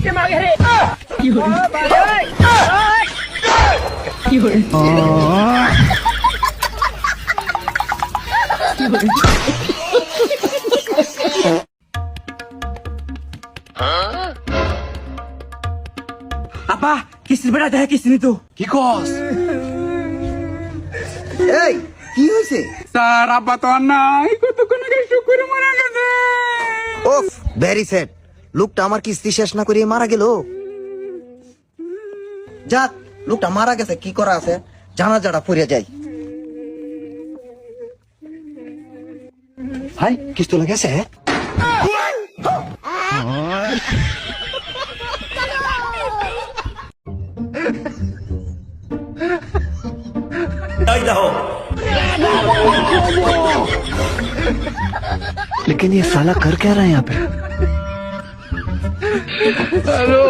के मांगे रे আপা কিস্তির বেড়া দেখে কিস্তি নিত কি কস? এই কি হয়েছে? স্যার আব্বা তো আর নাই, কতক্ষণ আগে শুকুরে মারা গেছে। ওফ ভেরি স্যাড। লোকটা আমার কিস্তি শেষ না করে মারা গেল। যাক লোকটা মারা গেছে, কি করা আছে, জানাজাটা পড়ে যাই। হাই কিস্তি লাগেছে। लेकिन ये साला कर क्या रहा है यहाँ पे? हेलो